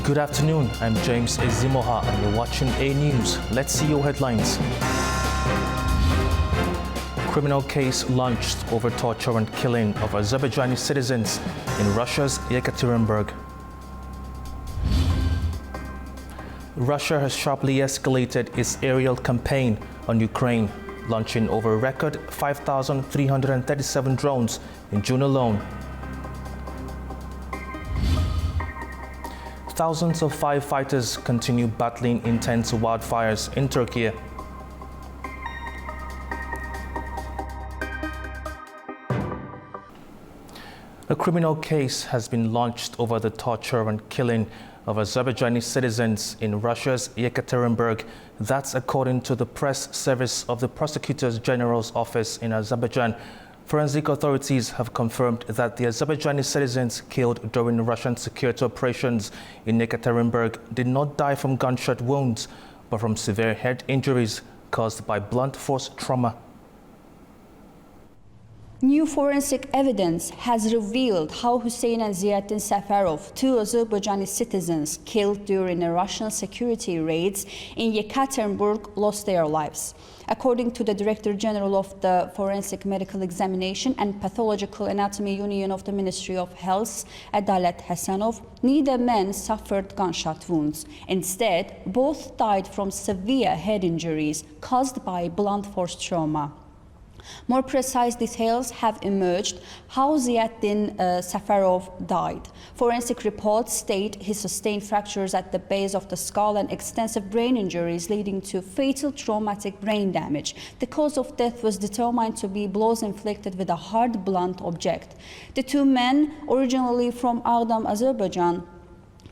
Good afternoon, I'm James Ezimoha and you're watching A News. Let's see your headlines. Criminal case launched over torture and killing of Azerbaijani citizens in Russia's Yatarinburgg. Russia has sharply escalated its aerial campaign on Ukraine, launching over a record 5,337 drones in June alone. Thousands of firefighters continue battling intense wildfires in Türkiye. A criminal case has been launched over the torture and killing of Azerbaijani citizens in Russia's Yatarinburgg. That's according to the press service of the Prosecutor General's office in Azerbaijan. Forensic authorities have confirmed that the Azerbaijani citizens killed during Russian security operations in Nicotarinburg did not die from gunshot wounds, but from severe head injuries caused by blunt force trauma. New forensic evidence has revealed how Hussein and Ziadin Safarov, two Azerbaijani citizens killed during a Russian security raids in Yatarinburgg, lost their lives. According to the Director General of the Forensic Medical Examination and Pathological Anatomy Union of the Ministry of Health, Adalet Hasanov, neither man suffered gunshot wounds. Instead, both died from severe head injuries caused by blunt force trauma. More precise details have emerged how Ziadin Safarov died. Forensic reports state he sustained fractures at the base of the skull and extensive brain injuries leading to fatal traumatic brain damage. The cause of death was determined to be blows inflicted with a hard, blunt object. The two men, originally from Ağdam, Azerbaijan,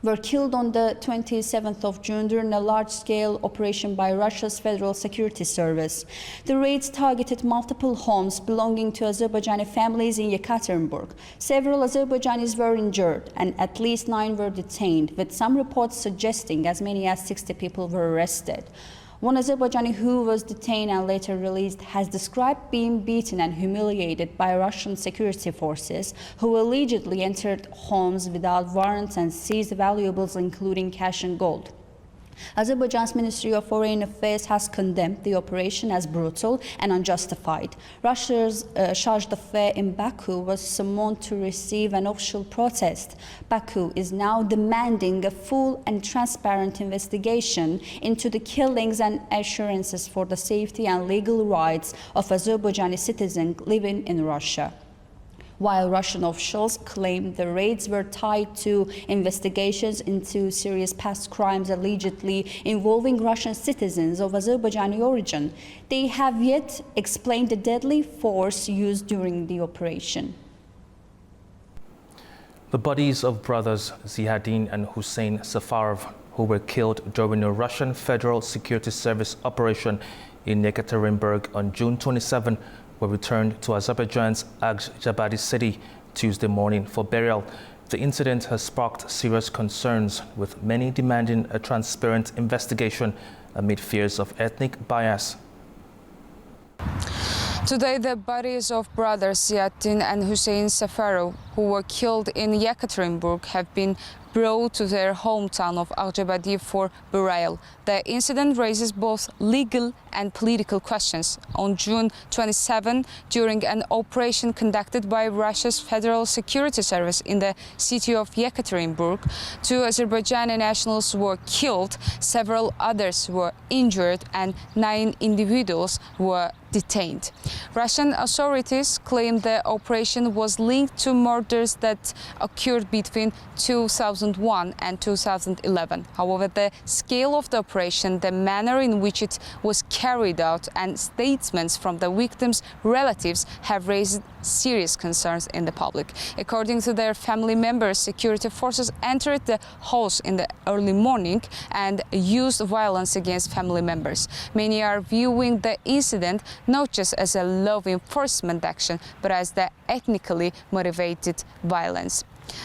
were killed on the 27th of June during a large-scale operation by Russia's Federal Security Service. The raids targeted multiple homes belonging to Azerbaijani families in Yekaterinburg. Several Azerbaijanis were injured and at least 9 were detained, with some reports suggesting as many as 60 people were arrested. One Azerbaijani who was detained and later released has described being beaten and humiliated by Russian security forces who allegedly entered homes without warrants and seized valuables including cash and gold. Azerbaijan's Ministry of Foreign Affairs has condemned the operation as brutal and unjustified. Russia's charge d'affaires in Baku was summoned to receive an official protest. Baku is now demanding a full and transparent investigation into the killings and assurances for the safety and legal rights of Azerbaijani citizens living in Russia. While Russian officials claim the raids were tied to investigations into Syria's past crimes allegedly involving Russian citizens of Azerbaijani origin, they have yet explained the deadly force used during the operation. The bodies of brothers Ziadin and Hussein Safarov, who were killed during a Russian Federal Security Service operation in Nicotarinburg on June 27, were returned to Azerbaijan's Azabadi city Tuesday morning for burial. The incident has sparked serious concerns, with many demanding a transparent investigation amid fears of ethnic bias. Today, the bodies of brothers Ziadin and Hussein Safarov, who were killed in Yekaterinburg, have been brought to their hometown of Azabadi for burial. The incident raises both legal and political questions. On June 27, during an operation conducted by Russia's Federal Security Service in the city of Yekaterinburg, 2 Azerbaijani nationals were killed, several others were injured, and 9 individuals were detained. Russian authorities claim the operation was linked to murders that occurred between 2001 and 2011. However, the scale of the operation, the manner in which it was carried out, and statements from the victims' relatives have raised serious concerns in the public. According to their family members, security forces entered the house in the early morning and used violence against family members. Many are viewing the incident not just as a law enforcement action, but as the ethnically motivated violence.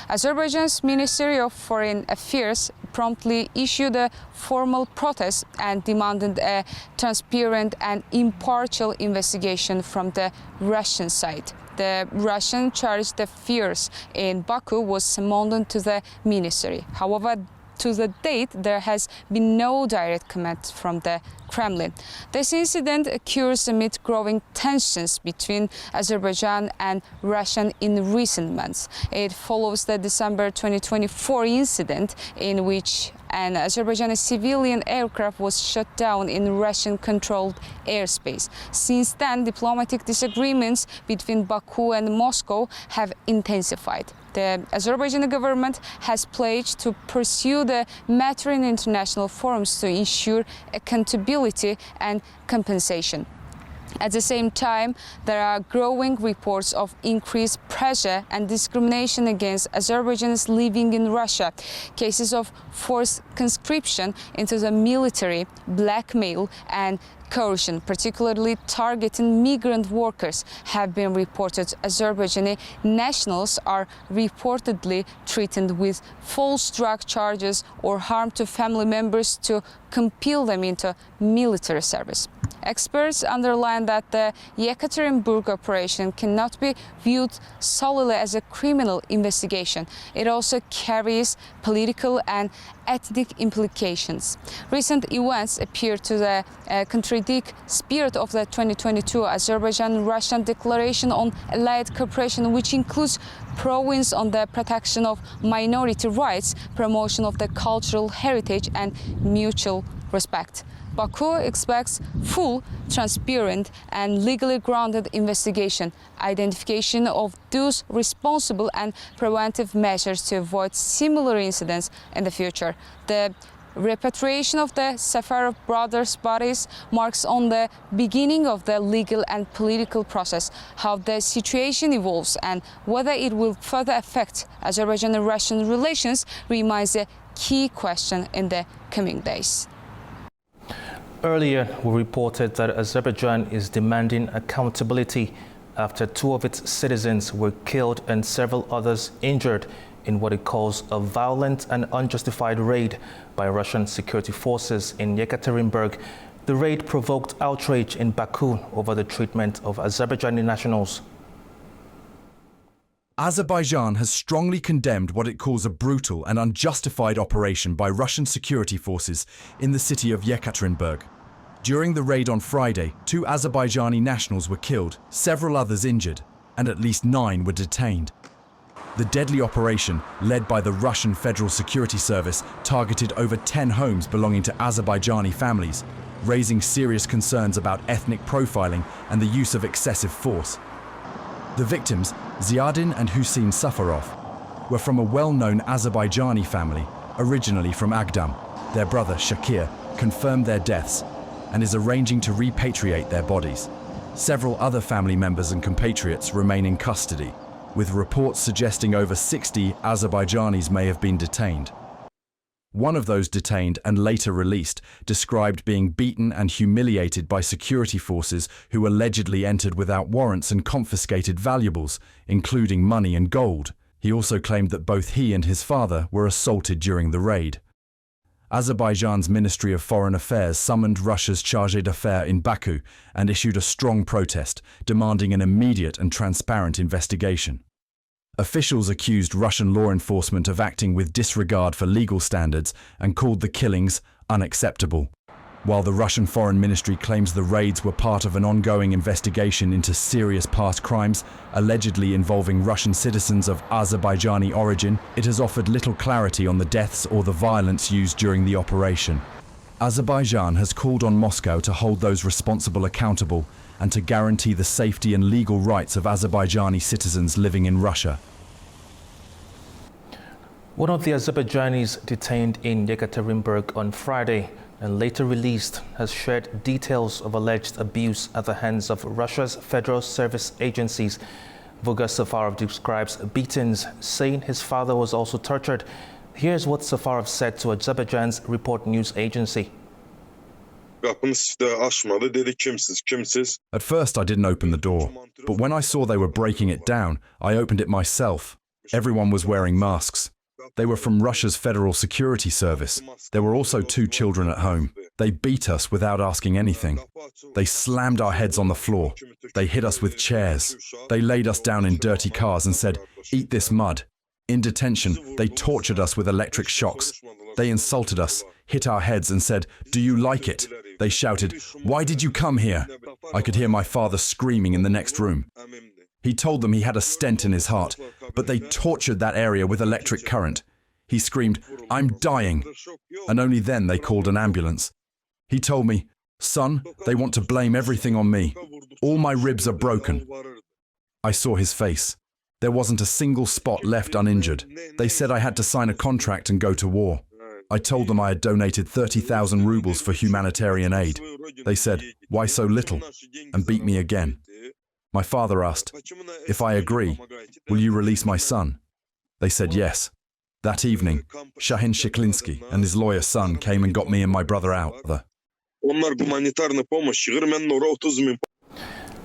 Azerbaijan's Ministry of Foreign Affairs promptly issued a formal protest and demanded a transparent and impartial investigation from the Russian side. The Russian charge d'affaires in Baku was summoned to the ministry. However, to the date, there has been no direct comment from the Kremlin. This incident occurs amid growing tensions between Azerbaijan and Russia in recent months. It follows the December 2024 incident in which an Azerbaijani civilian aircraft was shot down in Russian-controlled airspace. Since then, diplomatic disagreements between Baku and Moscow have intensified. The Azerbaijani government has pledged to pursue the matter in international forums to ensure accountability and compensation. At the same time, there are growing reports of increased pressure and discrimination against Azerbaijanis living in Russia. Cases of forced conscription into the military, blackmail and coercion, particularly targeting migrant workers, have been reported. Azerbaijani nationals are reportedly threatened with false drug charges or harm to family members to compel them into military service. Experts underline that the Yatarinburgg operation cannot be viewed solely as a criminal investigation. It also carries political and ethnic implications. Recent events appear to contradict spirit of the 2022 Azerbaijan-Russian Declaration on Allied Cooperation, which includes province on the protection of minority rights, promotion of the cultural heritage and mutual respect. Baku expects full, transparent and legally grounded investigation, identification of those responsible and preventive measures to avoid similar incidents in the future. The repatriation of the Safarov brothers' bodies marks on the beginning of the legal and political process. How the situation evolves and whether it will further affect Azerbaijan and Russian relations remains a key question in the coming days. Earlier, we reported that Azerbaijan is demanding accountability after 2 of its citizens were killed and several others injured in what it calls a violent and unjustified raid by Russian security forces in Yekaterinburg. The raid provoked outrage in Baku over the treatment of Azerbaijani nationals. Azerbaijan has strongly condemned what it calls a brutal and unjustified operation by Russian security forces in the city of Yekaterinburg. During the raid on Friday, 2 Azerbaijani nationals were killed, several others injured, and at least 9 were detained. The deadly operation, led by the Russian Federal Security Service, targeted over 10 homes belonging to Azerbaijani families, raising serious concerns about ethnic profiling and the use of excessive force. The victims, Ziadin and Hussein Safarov, were from a well-known Azerbaijani family, originally from Agdam. Their brother, Shakir, confirmed their deaths and is arranging to repatriate their bodies. Several other family members and compatriots remain in custody, with reports suggesting over 60 Azerbaijanis may have been detained. One of those detained and later released described being beaten and humiliated by security forces who allegedly entered without warrants and confiscated valuables, including money and gold. He also claimed that both he and his father were assaulted during the raid. Azerbaijan's Ministry of Foreign Affairs summoned Russia's chargé d'affaires in Baku and issued a strong protest, demanding an immediate and transparent investigation. Officials accused Russian law enforcement of acting with disregard for legal standards and called the killings unacceptable. While the Russian Foreign Ministry claims the raids were part of an ongoing investigation into serious past crimes, allegedly involving Russian citizens of Azerbaijani origin, it has offered little clarity on the deaths or the violence used during the operation. Azerbaijan has called on Moscow to hold those responsible accountable and to guarantee the safety and legal rights of Azerbaijani citizens living in Russia. One of the Azerbaijanis detained in Yekaterinburg on Friday and later released has shared details of alleged abuse at the hands of Russia's federal service agencies. Safarov describes beatings, saying his father was also tortured. Here's what Safarov said to Azerbaijan's Report News agency. At first I didn't open the door, but when I saw they were breaking it down, I opened it myself. Everyone was wearing masks. They were from Russia's Federal Security Service. There were also 2 children at home. They beat us without asking anything. They slammed our heads on the floor. They hit us with chairs. They laid us down in dirty cars and said, "Eat this mud." In detention, they tortured us with electric shocks. They insulted us, hit our heads and said, "Do you like it?" They shouted, "Why did you come here?" I could hear my father screaming in the next room. He told them he had a stent in his heart, but they tortured that area with electric current. He screamed, "I'm dying," and only then they called an ambulance. He told me, "Son, they want to blame everything on me. All my ribs are broken." I saw his face. There wasn't a single spot left uninjured. They said I had to sign a contract and go to war. I told them I had donated 30,000 rubles for humanitarian aid. They said, "Why so little?" and beat me again. My father asked, "If I agree, will you release my son?" They said yes. That evening, Shahin Shiklinsky and his lawyer son came and got me and my brother out.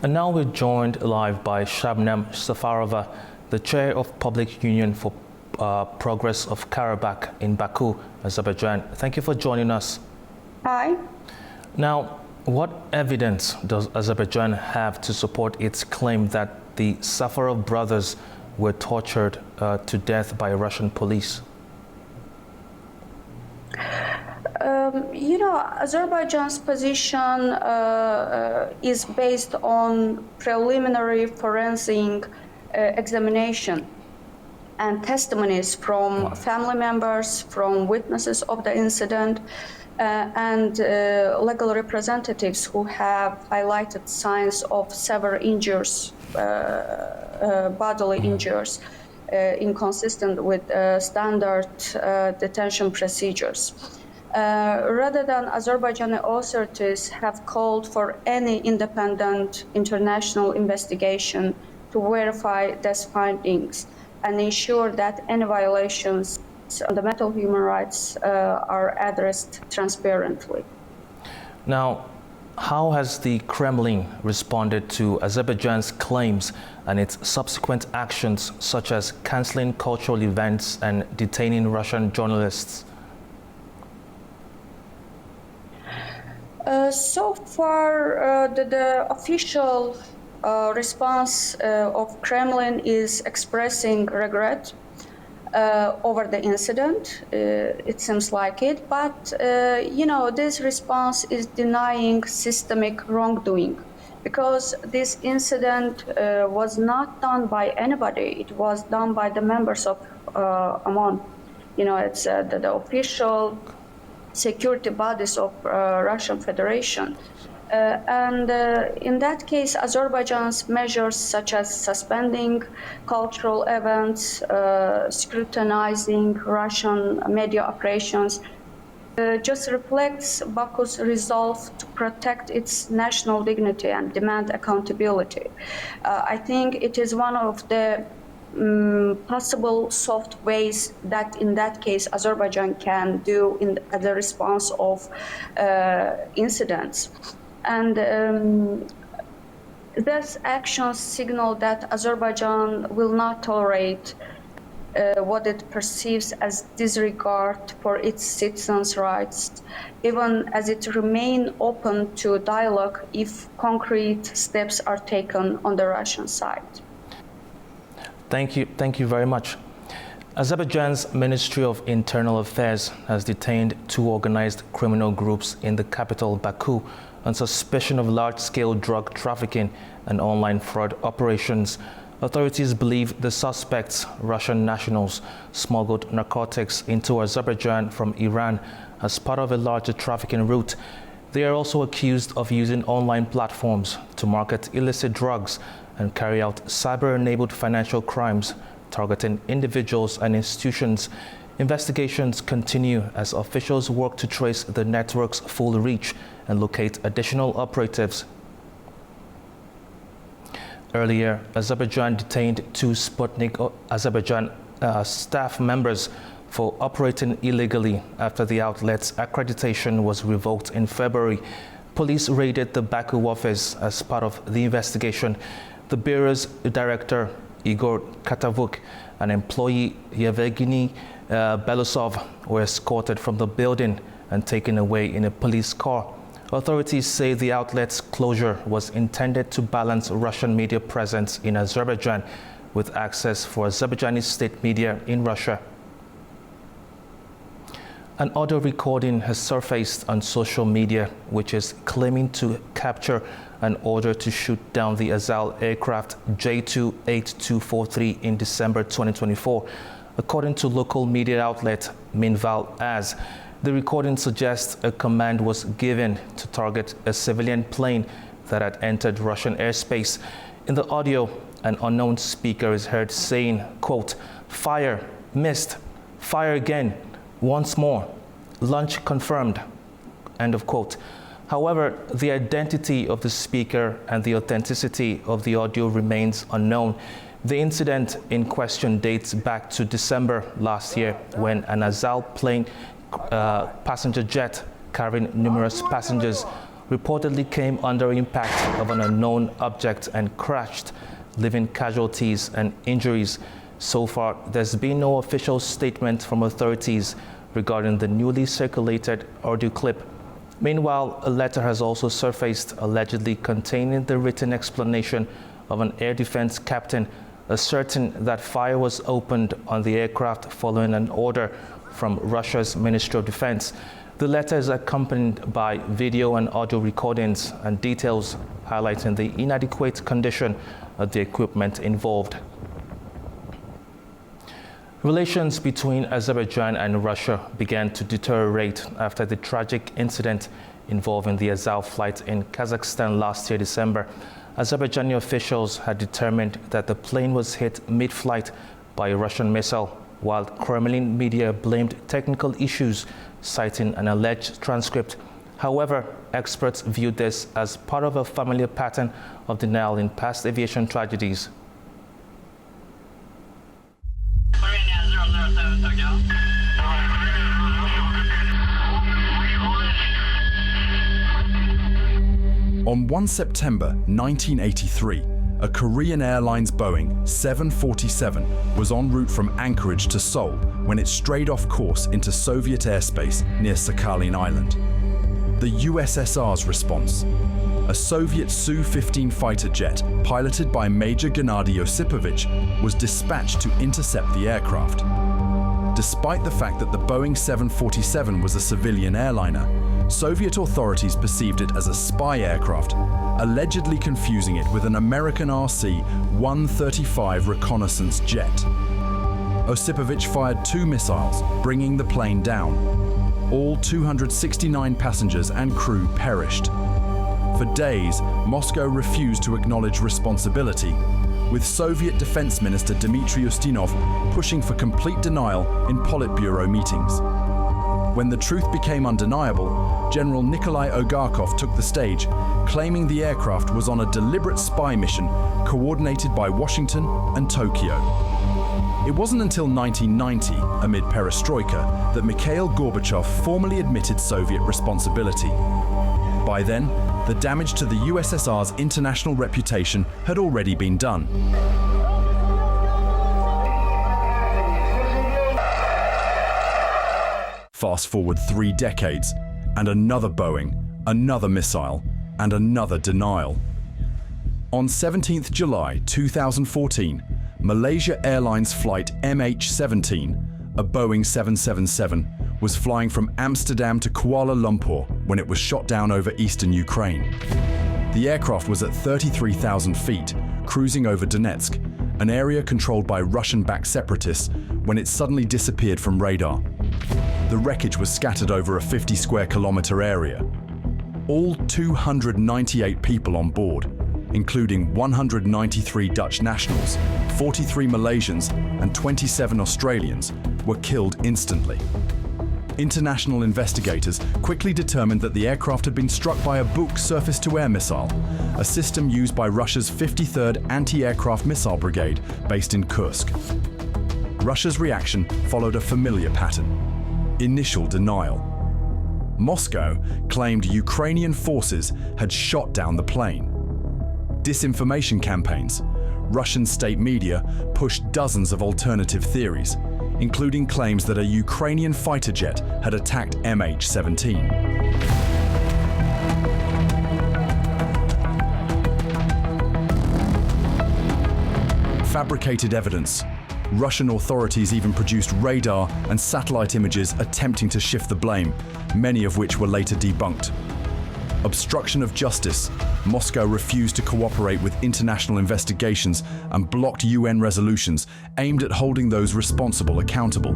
And now we're joined live by Shabnam Safarova, the chair of Public Union for Progress of Karabakh in Baku, Azerbaijan. Thank you for joining us. Hi. Now, what evidence does Azerbaijan have to support its claim that the Safarov brothers were tortured to death by Russian police? Azerbaijan's position is based on preliminary forensic examination and testimonies from family members, from witnesses of the incident, and legal representatives who have highlighted signs of severe injuries, bodily injuries, inconsistent with standard detention procedures. Rather than Azerbaijani authorities have called for any independent international investigation to verify these findings and ensure that any violations of fundamental human rights are addressed transparently. Now, how has the Kremlin responded to Azerbaijan's claims and its subsequent actions, such as cancelling cultural events and detaining Russian journalists? So far, the official response of Kremlin is expressing regret over the incident. It seems like it, but this response is denying systemic wrongdoing, because this incident was not done by anybody. It was done by the members of AMON. It's the official security bodies of Russian Federation. And in that case, Azerbaijan's measures such as suspending cultural events, scrutinizing Russian media operations, just reflects Baku's resolve to protect its national dignity and demand accountability. I think it is one of the possible soft ways that, in that case, Azerbaijan can do as a response of incidents. And these actions signal that Azerbaijan will not tolerate what it perceives as disregard for its citizens' rights, even as it remains open to dialogue if concrete steps are taken on the Russian side. Thank you very much. Azerbaijan's Ministry of Internal Affairs has detained 2 organized criminal groups in the capital, Baku, on suspicion of large-scale drug trafficking and online fraud operations. Authorities believe the suspects, Russian nationals, smuggled narcotics into Azerbaijan from Iran as part of a larger trafficking route. They are also accused of using online platforms to market illicit drugs and carry out cyber-enabled financial crimes targeting individuals and institutions. Investigations continue as officials work to trace the network's full reach and locate additional operatives. Earlier, Azerbaijan detained 2 Sputnik Azerbaijan staff members for operating illegally after the outlet's accreditation was revoked in February. Police raided the Baku office as part of the investigation. The bureau's director, Igor Katavuk, and employee Yevgeny Belousov were escorted from the building and taken away in a police car. Authorities say the outlet's closure was intended to balance Russian media presence in Azerbaijan with access for Azerbaijani state media in Russia. An audio recording has surfaced on social media, which is claiming to capture an order to shoot down the Azal aircraft J28243 in December 2024. According to local media outlet Minval AZ, the recording suggests a command was given to target a civilian plane that had entered Russian airspace. In the audio, an unknown speaker is heard saying, quote, "Fire, missed, fire again, once more, launch confirmed," end of quote. However, the identity of the speaker and the authenticity of the audio remains unknown. The incident in question dates back to December last year when an Azal plane passenger jet carrying numerous passengers reportedly came under impact of an unknown object and crashed, leaving casualties and injuries. So far, there's been no official statement from authorities regarding the newly circulated audio clip. Meanwhile, a letter has also surfaced allegedly containing the written explanation of an air defense captain asserting that fire was opened on the aircraft following an order from Russia's Ministry of Defense. The letter is accompanied by video and audio recordings and details highlighting the inadequate condition of the equipment involved. Relations between Azerbaijan and Russia began to deteriorate after the tragic incident involving the Azal flight in Kazakhstan last year, December. Azerbaijani officials had determined that the plane was hit mid-flight by a Russian missile, while Kremlin media blamed technical issues, citing an alleged transcript. However, experts viewed this as part of a familiar pattern of denial in past aviation tragedies. On 1 September 1983, a Korean Airlines Boeing 747 was en route from Anchorage to Seoul when it strayed off course into Soviet airspace near Sakhalin Island. The USSR's response: a Soviet Su-15 fighter jet piloted by Major Gennady Osipovich was dispatched to intercept the aircraft. Despite the fact that the Boeing 747 was a civilian airliner, Soviet authorities perceived it as a spy aircraft, allegedly confusing it with an American RC-135 reconnaissance jet. Osipovich fired 2 missiles, bringing the plane down. All 269 passengers and crew perished. For days, Moscow refused to acknowledge responsibility, with Soviet Defense Minister Dmitry Ustinov pushing for complete denial in Politburo meetings. When the truth became undeniable, General Nikolai Ogarkov took the stage, claiming the aircraft was on a deliberate spy mission coordinated by Washington and Tokyo. It wasn't until 1990, amid perestroika, that Mikhail Gorbachev formally admitted Soviet responsibility. By then, the damage to the USSR's international reputation had already been done. Fast forward 3 decades, and another Boeing, another missile, and another denial. On 17th July 2014, Malaysia Airlines flight MH17, a Boeing 777, was flying from Amsterdam to Kuala Lumpur when it was shot down over eastern Ukraine. The aircraft was at 33,000 feet, cruising over Donetsk, an area controlled by Russian-backed separatists, when it suddenly disappeared from radar. The wreckage was scattered over a 50 square kilometer area. All 298 people on board, including 193 Dutch nationals, 43 Malaysians, and 27 Australians, were killed instantly. International investigators quickly determined that the aircraft had been struck by a Buk surface-to-air missile, a system used by Russia's 53rd Anti-Aircraft Missile Brigade based in Kursk. Russia's reaction followed a familiar pattern: initial denial. Moscow claimed Ukrainian forces had shot down the plane. Disinformation campaigns. Russian state media pushed dozens of alternative theories, including claims that a Ukrainian fighter jet had attacked MH17. Fabricated evidence, Russian authorities even produced radar and satellite images attempting to shift the blame, many of which were later debunked. Obstruction of justice. Moscow refused to cooperate with international investigations and blocked UN resolutions aimed at holding those responsible accountable.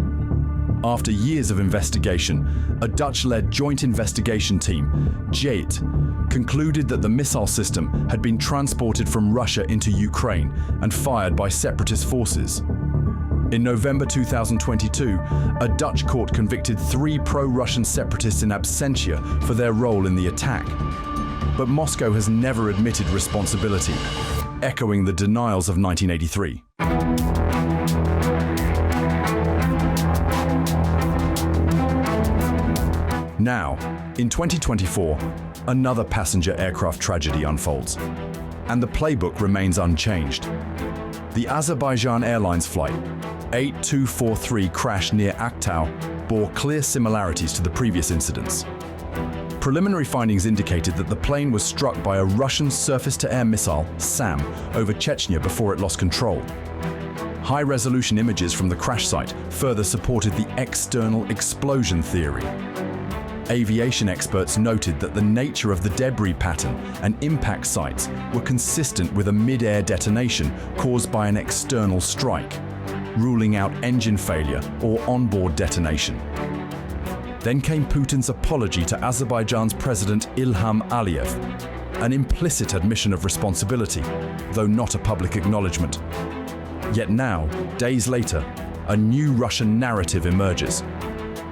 After years of investigation, a Dutch-led joint investigation team, JET, concluded that the missile system had been transported from Russia into Ukraine and fired by separatist forces. In November 2022, a Dutch court convicted 3 pro-Russian separatists in absentia for their role in the attack. But Moscow has never admitted responsibility, echoing the denials of 1983. Now, in 2024, another passenger aircraft tragedy unfolds, and the playbook remains unchanged. The Azerbaijan Airlines flight 8243 crash near Aktau bore clear similarities to the previous incidents. Preliminary findings indicated that the plane was struck by a Russian surface-to-air missile, SAM, over Chechnya before it lost control. High-resolution images from the crash site further supported the external explosion theory. Aviation experts noted that the nature of the debris pattern and impact sites were consistent with a mid-air detonation caused by an external strike, ruling out engine failure or onboard detonation. Then came Putin's apology to Azerbaijan's President Ilham Aliyev, an implicit admission of responsibility, though not a public acknowledgement. Yet now, days later, a new Russian narrative emerges,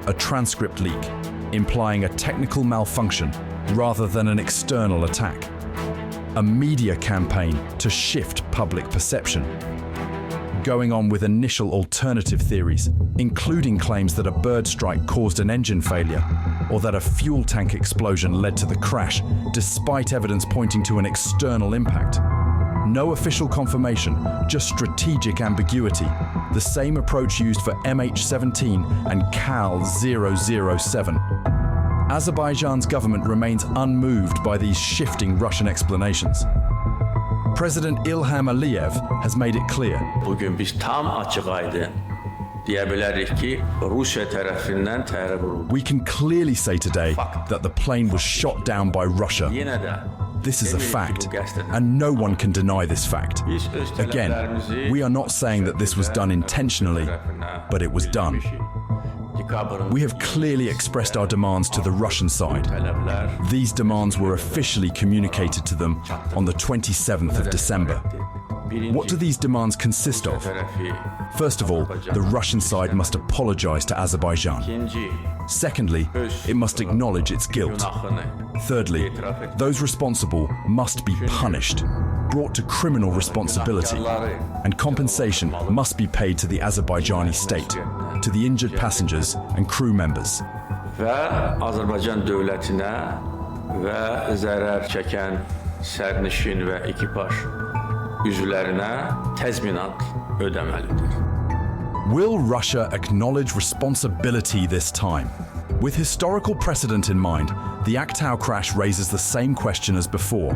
a transcript leak implying a technical malfunction rather than an external attack, a media campaign to shift public perception. Going on with initial alternative theories, including claims that a bird strike caused an engine failure or that a fuel tank explosion led to the crash, despite evidence pointing to an external impact. No official confirmation, just strategic ambiguity, the same approach used for MH17 and KAL 007. Azerbaijan's government remains unmoved by these shifting Russian explanations. President Ilham Aliyev has made it clear. Bugün biz tam açık-aydın diyebiliriz ki Rusya tarafından terör vuruldu. We can clearly say today that the plane was shot down by Russia. This is a fact, and no one can deny this fact. Again, we are not saying that this was done intentionally, but it was done. We have clearly expressed our demands to the Russian side. These demands were officially communicated to them on the 27th of December. What do these demands consist of? First of all, the Russian side must apologize to Azerbaijan. Secondly, it must acknowledge its guilt. Thirdly, those responsible must be punished, brought to criminal responsibility, and compensation must be paid to the Azerbaijani state, to the injured passengers and crew members. Ve Azerbaycan devletine ve zarar çeken sərnişin ve ekipaj üzvlerine tazminat ödemelidir. Will Russia acknowledge responsibility this time? With historical precedent in mind, the Aktau crash raises the same question as before.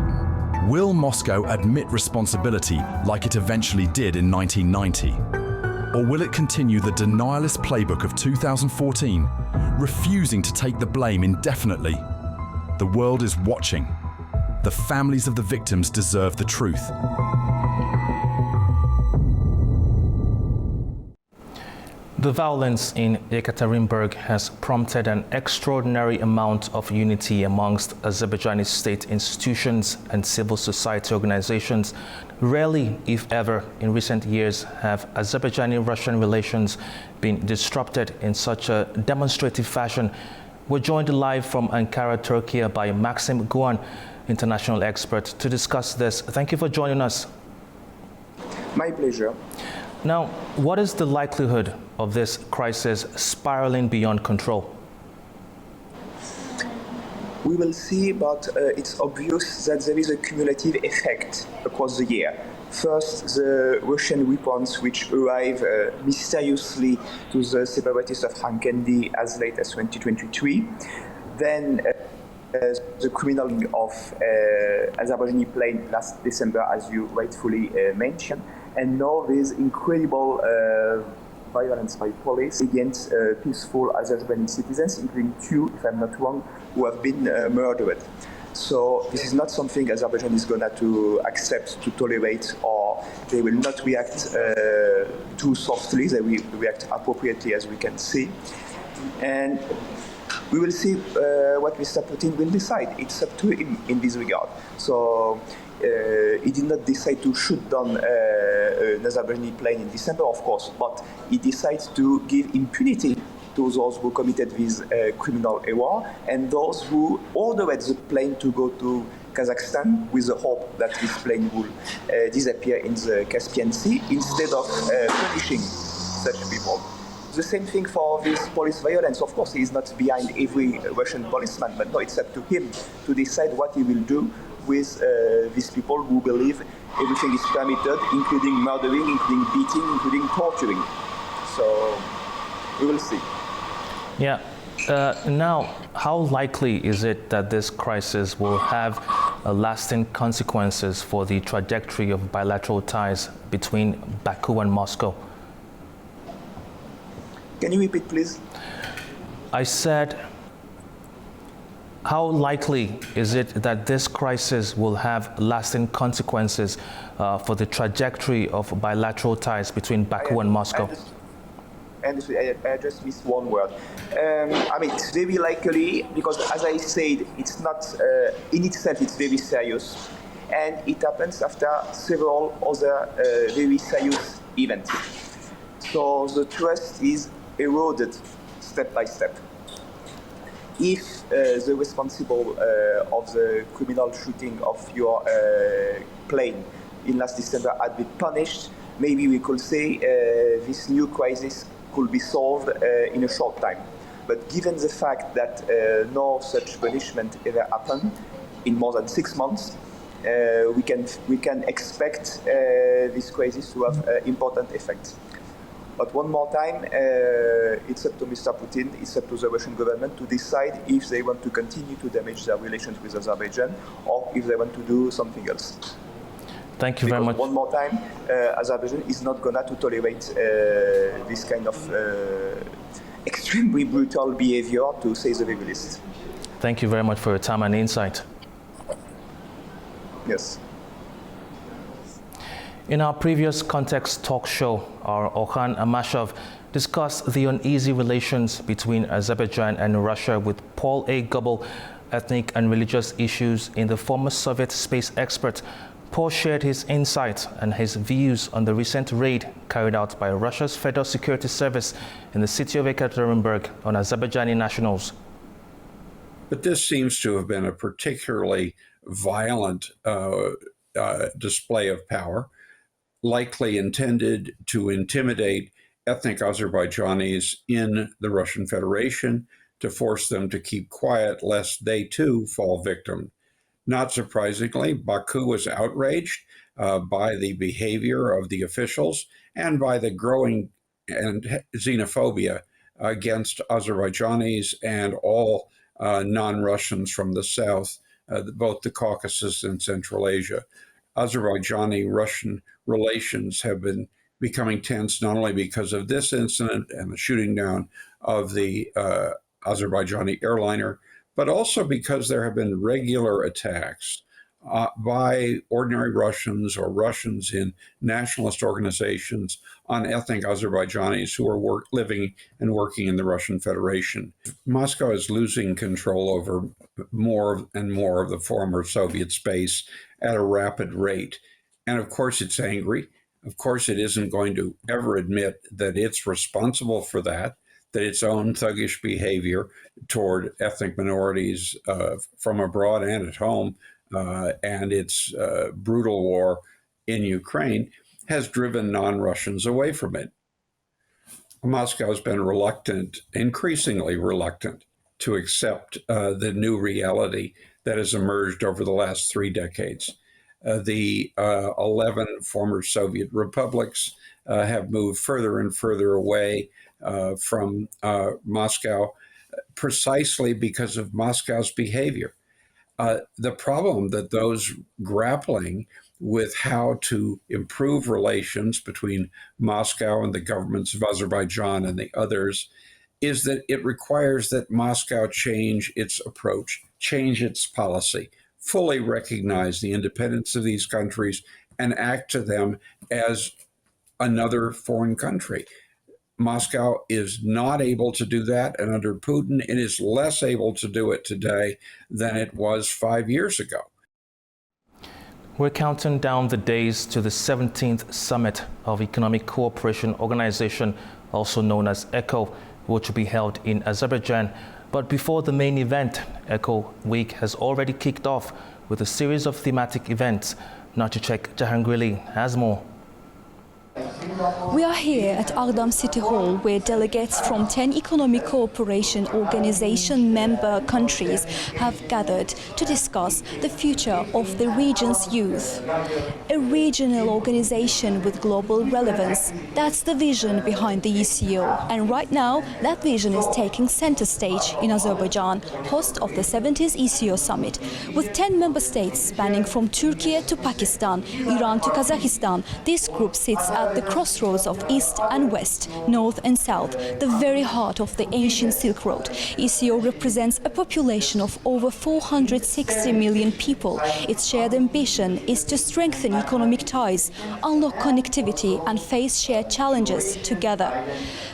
Will Moscow admit responsibility like it eventually did in 1990? Or will it continue the denialist playbook of 2014, refusing to take the blame indefinitely? The world is watching. The families of the victims deserve the truth. The violence in Yatarinburgg has prompted an extraordinary amount of unity amongst Azerbaijani state institutions and civil society organizations. Rarely, if ever, in recent years have Azerbaijani-Russian relations been disrupted in such a demonstrative fashion. We're joined live from Ankara, Turkey by Maxim Guan, international expert, to discuss this. Thank you for joining us. My pleasure. Now, what is the likelihood of this crisis spiraling beyond control? We will see, but it's obvious that there is a cumulative effect across the year. First, the Russian weapons which arrive mysteriously to the separatists of Hankendi as late as 2023. Then the criminal of Azerbaijani plane last December, as you rightfully mentioned. And now there's incredible violence by police against peaceful Azerbaijani citizens, including two, if I'm not wrong, who have been murdered. So this is not something Azerbaijan is going to accept, to tolerate, or they will not react too softly. They will react appropriately, as we can see. And we will see what Mr. Putin will decide. It's up to him in this regard. So he did not decide to shoot down an Azerbaijani plane in December, of course, but he decided to give impunity to those who committed this criminal error and those who ordered the plane to go to Kazakhstan with the hope that this plane will disappear in the Caspian Sea instead of punishing such people. The same thing for this police violence. Of course, he is not behind every Russian policeman, but no, it's up to him to decide what he will do with these people who believe everything is permitted, including murdering, including beating, including torturing. So we will see. Yeah. Now, how likely is it that this crisis will have lasting consequences for the trajectory of bilateral ties between Baku and Moscow? Can you repeat, please? I said, how likely is it that this crisis will have lasting consequences for the trajectory of bilateral ties between Baku and Moscow? I just missed one word. I mean, it's very likely because, as I said, it's not in itself. It's very serious, and it happens after several other very serious events. So the trust is eroded step by step. If the responsible of the criminal shooting of your plane in last December had been punished, maybe we could say this new crisis could be solved in a short time. But given the fact that no such punishment ever happened in more than 6 months, we can expect this crisis to have important effects. But one more time, it's up to Mr. Putin, it's up to the Russian government to decide if they want to continue to damage their relations with Azerbaijan or if they want to do something else. Thank you very much. One more time, Azerbaijan is not going to tolerate this kind of extremely brutal behavior, to say the very least. Thank you very much for your time and insight. Yes. In our previous Context talk show, our Orhan Amashov discussed the uneasy relations between Azerbaijan and Russia with Paul A. Goebel, ethnic and religious issues in the former Soviet space expert. Paul shared his insights and his views on the recent raid carried out by Russia's Federal Security Service in the city of Yatarinburgg on Azerbaijani nationals. But this seems to have been a particularly violent display of power, likely intended to intimidate ethnic Azerbaijanis in the Russian Federation, to force them to keep quiet lest they too fall victim. Not surprisingly, Baku was outraged by the behavior of the officials and by the growing xenophobia against Azerbaijanis and all non-Russians from the south, both the Caucasus and Central Asia. Azerbaijani-Russian relations have been becoming tense not only because of this incident and the shooting down of the Azerbaijani airliner, but also because there have been regular attacks by ordinary Russians or Russians in nationalist organizations on ethnic Azerbaijanis who are living and working in the Russian Federation. Moscow is losing control over more and more of the former Soviet space at a rapid rate. And of course, it's angry. Of course, it isn't going to ever admit that it's responsible for that its own thuggish behavior toward ethnic minorities from abroad and at home, and its brutal war in Ukraine has driven non-Russians away from it. Moscow has been reluctant, increasingly reluctant, to accept the new reality that has emerged over the last 3 decades. The 11 former Soviet republics have moved further and further away from Moscow, precisely because of Moscow's behavior. The problem that those grappling with how to improve relations between Moscow and the governments of Azerbaijan and the others is that it requires that Moscow change its approach, change its policy, fully recognize the independence of these countries and act to them as another foreign country. Moscow is not able to do that, and under Putin, it is less able to do it today than it was 5 years ago. We're counting down the days to the 17th Summit of Economic Cooperation Organization, also known as ECO, which will be held in Azerbaijan. But before the main event, ECO Week has already kicked off with a series of thematic events. Narchicek Jahangiri has more. We are here at Agdam City Hall, where delegates from 10 Economic Cooperation Organization member countries have gathered to discuss the future of the region's youth. A regional organization with global relevance, that's the vision behind the ECO. And right now, that vision is taking center stage in Azerbaijan, host of the 70th ECO Summit. With 10 member states spanning from Türkiye to Pakistan, Iran to Kazakhstan, this group sits at the crossroads of East and West, North and South, the very heart of the ancient Silk Road. ECO represents a population of over 460 million people. Its shared ambition is to strengthen economic ties, unlock connectivity and face shared challenges together.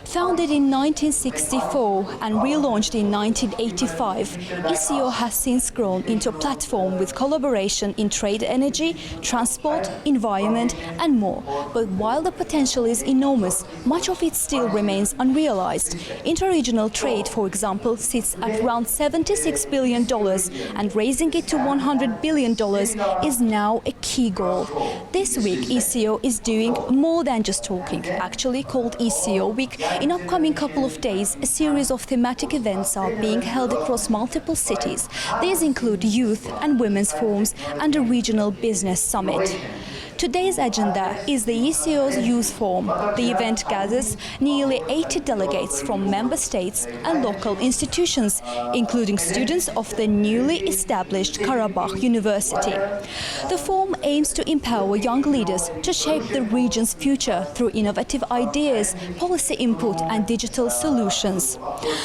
Founded in 1964 and relaunched in 1985, ECO has since grown into a platform with collaboration in trade, energy, transport, environment and more. But while the potential is enormous, much of it still remains unrealized. Interregional trade, for example, sits at around $76 billion, and raising it to $100 billion is now a key goal. This week, ECO is doing more than just talking, actually called ECO Week. In upcoming couple of days, a series of thematic events are being held across multiple cities. These include youth and women's forums and a regional business summit. Today's agenda is the ECO's Youth Forum. The event gathers nearly 80 delegates from member states and local institutions, including students of the newly established Karabakh University. The forum aims to empower young leaders to shape the region's future through innovative ideas, policy input and digital solutions.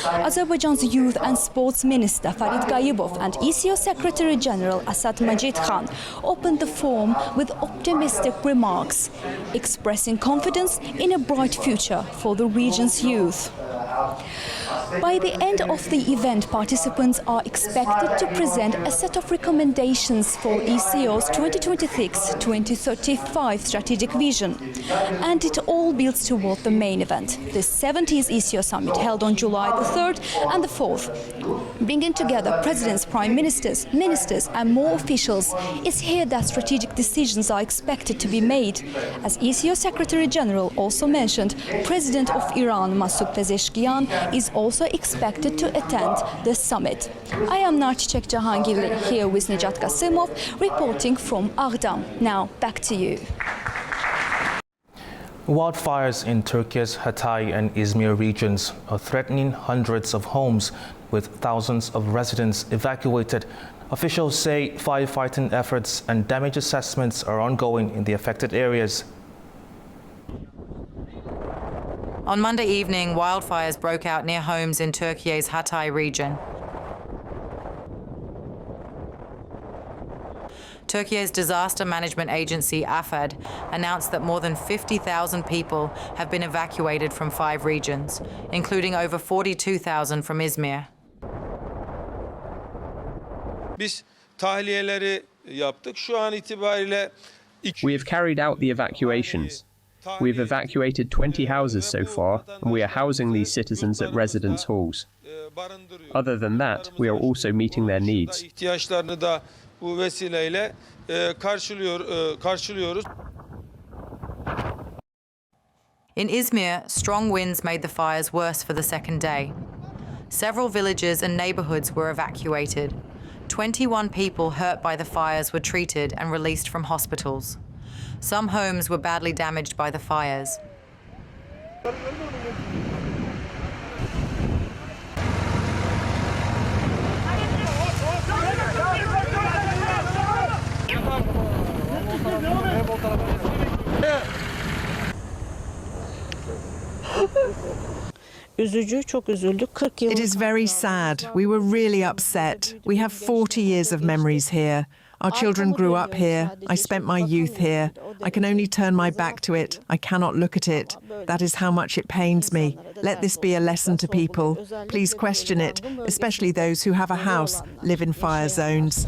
Azerbaijan's Youth and Sports Minister Farid Gayibov and ECO Secretary General Asad Majid Khan opened the forum with optimistic remarks, expressing confidence in a bright future for the region's youth. By the end of the event, participants are expected to present a set of recommendations for ECO's 2026-2035 strategic vision. And it all builds toward the main event, the 70th ECO Summit held on July the 3rd and the 4th. Bringing together presidents, prime ministers, ministers and more officials, it's here that strategic decisions are expected to be made. As ECO Secretary General also mentioned, President of Iran, Masoud Pezeshkian, is also expected to attend the summit. I am Narchicek Jahangiri, here with Nejat Kasimov, reporting from Agdam. Now, back to you. Wildfires in Turkey's Hatay and Izmir regions are threatening hundreds of homes, with thousands of residents evacuated. Officials say firefighting efforts and damage assessments are ongoing in the affected areas. On Monday evening, wildfires broke out near homes in Türkiye's Hatay region. Türkiye's disaster management agency, AFAD, announced that more than 50,000 people have been evacuated from 5 regions, including over 42,000 from Izmir. Biz tahliyeleri yaptık. Şu an itibariyle We have carried out the evacuations. We have evacuated 20 houses so far, and we are housing these citizens at residence halls. Other than that, we are also meeting their needs. ihtiyaçlarını da bu vesileyle karşılıyoruz. In Izmir, strong winds made the fires worse for the second day. Several villages and neighborhoods were evacuated. 21 people hurt by the fires were treated and released from hospitals. Some homes were badly damaged by the fires. It is very sad. We were really upset. We have 40 years of memories here. Our children grew up here. I spent my youth here. I can only turn my back to it. I cannot look at it. That is how much it pains me. Let this be a lesson to people. Please question it, especially those who have a house, live in fire zones.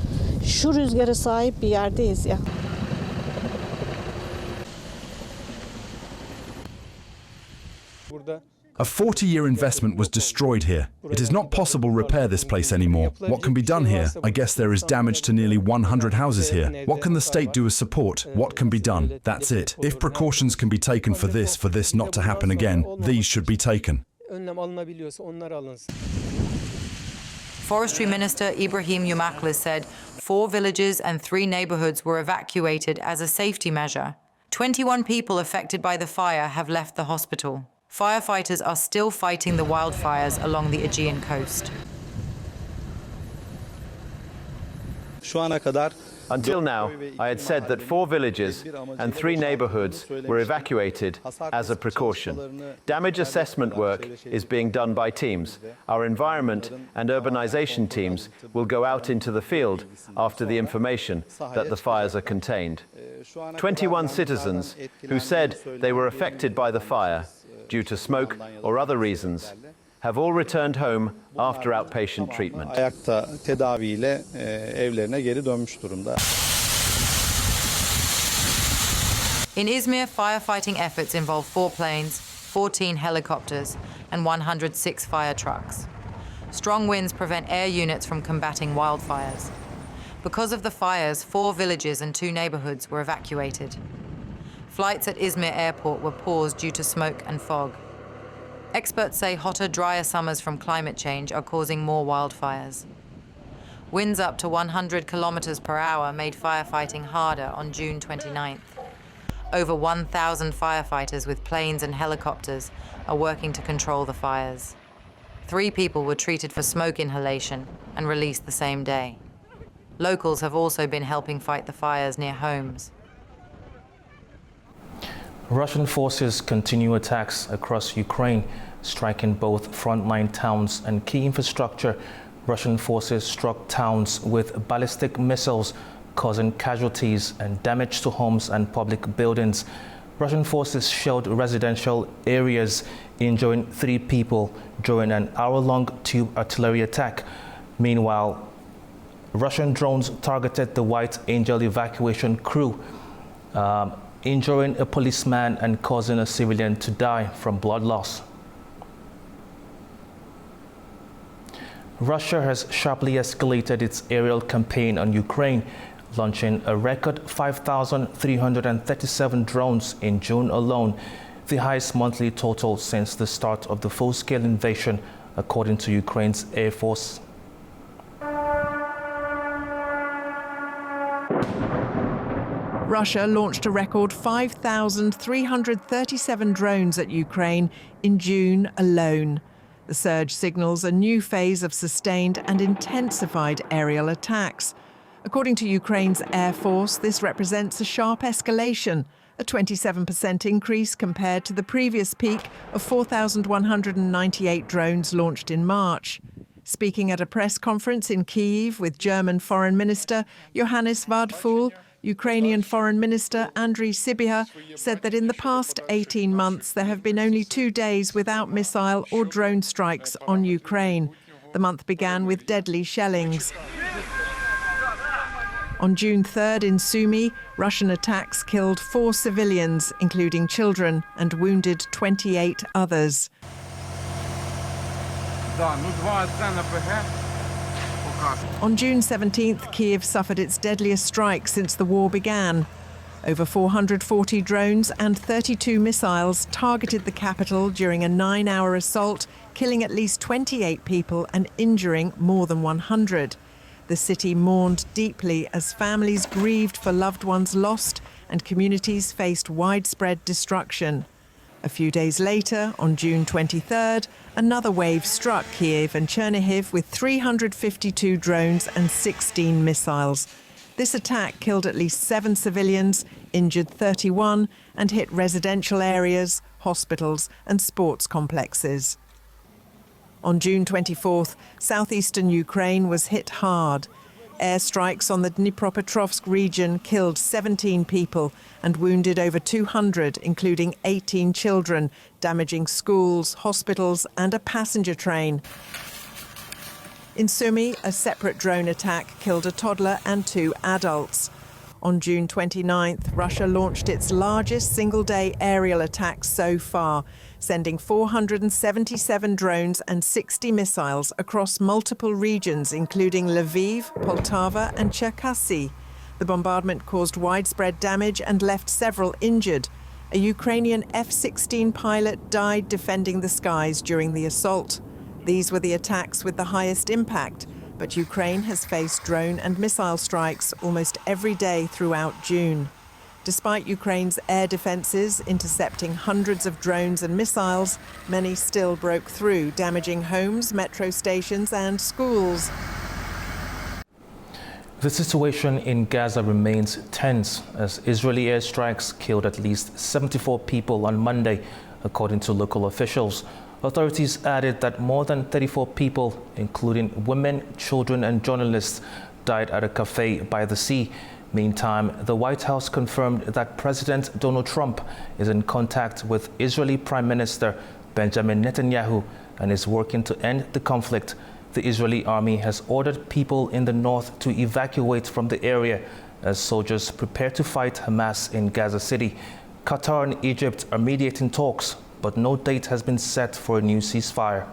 A 40-year investment was destroyed here. It is not possible to repair this place anymore. What can be done here? I guess there is damage to nearly 100 houses here. What can the state do as support? What can be done? That's it. If precautions can be taken for this not to happen again, these should be taken. Forestry Minister Ibrahim Yumaklis said 4 villages and 3 neighborhoods were evacuated as a safety measure. 21 people affected by the fire have left the hospital. Firefighters are still fighting the wildfires along the Aegean coast. Until now, I had said that 4 villages and 3 neighborhoods were evacuated as a precaution. Damage assessment work is being done by teams. Our environment and urbanization teams will go out into the field after the information that the fires are contained. 21 citizens who said they were affected by the fire due to smoke or other reasons have all returned home after outpatient treatment. In Izmir, firefighting efforts involve 4 planes, 14 helicopters, and 106 fire trucks. Strong winds prevent air units from combating wildfires. Because of the fires, 4 villages and 2 neighborhoods were evacuated. Flights at Izmir airport were paused due to smoke and fog. Experts say hotter, drier summers from climate change are causing more wildfires. Winds up to 100 kilometers per hour made firefighting harder on June 29th. Over 1,000 firefighters with planes and helicopters are working to control the fires. 3 people were treated for smoke inhalation and released the same day. Locals have also been helping fight the fires near homes. Russian forces continue attacks across Ukraine, striking both frontline towns and key infrastructure. Russian forces struck towns with ballistic missiles, causing casualties and damage to homes and public buildings. Russian forces shelled residential areas, injuring 3 people during an hour-long tube artillery attack. Meanwhile, Russian drones targeted the White Angel evacuation crew, injuring a policeman and causing a civilian to die from blood loss. Russia has sharply escalated its aerial campaign on Ukraine, launching a record 5,337 drones in June alone, the highest monthly total since the start of the full-scale invasion, according to Ukraine's Air Force. Russia launched a record 5,337 drones at Ukraine in June alone. The surge signals a new phase of sustained and intensified aerial attacks. According to Ukraine's Air Force, this represents a sharp escalation, a 27% increase compared to the previous peak of 4,198 drones launched in March. Speaking at a press conference in Kyiv with German Foreign Minister Johannes Vadful, Ukrainian Foreign Minister Andriy Sybiha said that in the past 18 months there have been only 2 days without missile or drone strikes on Ukraine. The month began with deadly shellings. On June 3rd in Sumy, Russian attacks killed 4 civilians, including children, and wounded 28 others. On June 17th, Kyiv suffered its deadliest strike since the war began. Over 440 drones and 32 missiles targeted the capital during a 9-hour assault, killing at least 28 people and injuring more than 100. The city mourned deeply as families grieved for loved ones lost and communities faced widespread destruction. A few days later, on June 23rd, another wave struck Kyiv and Chernihiv with 352 drones and 16 missiles. This attack killed at least 7 civilians, injured 31, and hit residential areas, hospitals and sports complexes. On June 24th, southeastern Ukraine was hit hard. Airstrikes on the Dnipropetrovsk region killed 17 people and wounded over 200, including 18 children, damaging schools, hospitals and a passenger train. In Sumy, a separate drone attack killed a toddler and 2 adults. On June 29th, Russia launched its largest single-day aerial attack so far, sending 477 drones and 60 missiles across multiple regions, including Lviv, Poltava and Cherkasy. The bombardment caused widespread damage and left several injured. A Ukrainian F-16 pilot died defending the skies during the assault. These were the attacks with the highest impact, but Ukraine has faced drone and missile strikes almost every day throughout June. Despite Ukraine's air defences intercepting hundreds of drones and missiles, many still broke through, damaging homes, metro stations and schools. The situation in Gaza remains tense as Israeli airstrikes killed at least 74 people on Monday, according to local officials. Authorities added that more than 34 people, including women, children and journalists, died at a cafe by the sea. Meantime, the White House confirmed that President Donald Trump is in contact with Israeli Prime Minister Benjamin Netanyahu and is working to end the conflict. The Israeli army has ordered people in the north to evacuate from the area as soldiers prepare to fight Hamas in Gaza City. Qatar and Egypt are mediating talks, but no date has been set for a new ceasefire.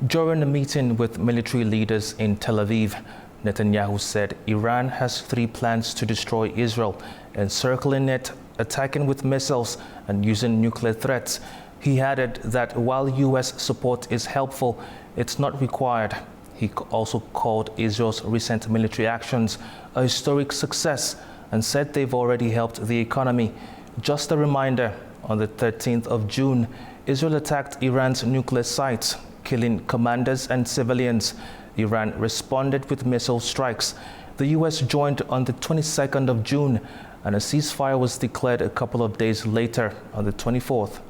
During a meeting with military leaders in Tel Aviv, Netanyahu said Iran has 3 plans to destroy Israel, encircling it, attacking with missiles, and using nuclear threats. He added that while U.S. support is helpful, it's not required. He also called Israel's recent military actions a historic success and said they've already helped the economy. Just a reminder, on the 13th of June, Israel attacked Iran's nuclear sites, killing commanders and civilians. Iran responded with missile strikes. The U.S. joined on the 22nd of June, and a ceasefire was declared a couple of days later on the 24th.